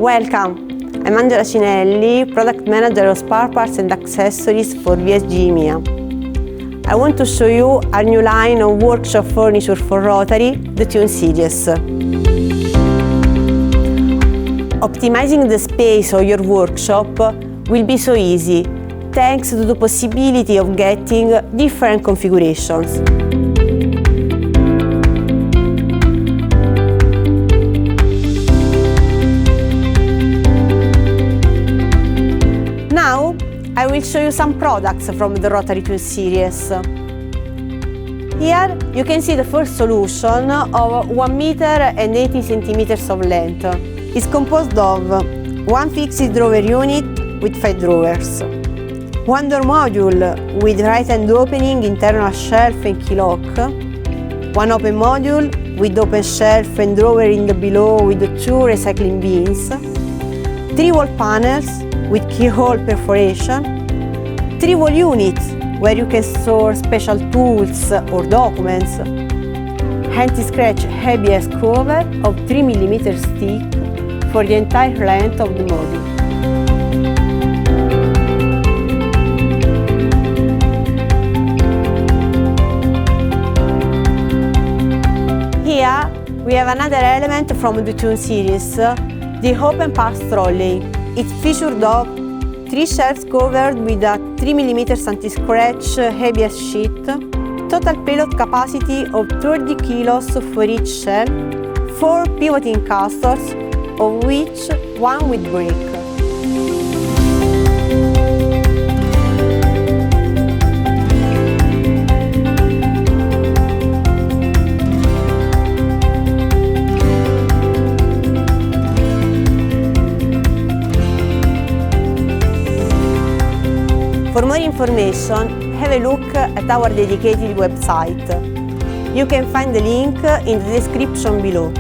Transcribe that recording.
Welcome! I'm Angela Cinelli, Product Manager of Spare Parts and Accessories for VSG EMEA. I want to show you our new line of workshop furniture for Rotary, the Tune Series. Optimizing the space of your workshop will be so easy, thanks to the possibility of getting different configurations. Now, I will show you some products from the Rotary Tune Series. Here, you can see the first solution of 1 meter and 80 centimeters of length. It's composed of one fixed drawer unit with 5 drawers, one door module with right-hand opening, internal shelf and key lock, one open module with open shelf and drawer in the below with 2 recycling bins, 3 wall panels with keyhole perforation, 3 wall units where you can store special tools or documents, anti-scratch ABS cover of 3 mm thick for the entire length of the module. Here we have another element from the Tune series, the open parts trolley. It's featured of 3 shelves covered with a 3 mm anti-scratch ABS sheet, total payload capacity of 30 kilos for each shelf, 4 pivoting casters, of which 1 with brake. For more information, have a look at our dedicated website. You can find the link in the description below.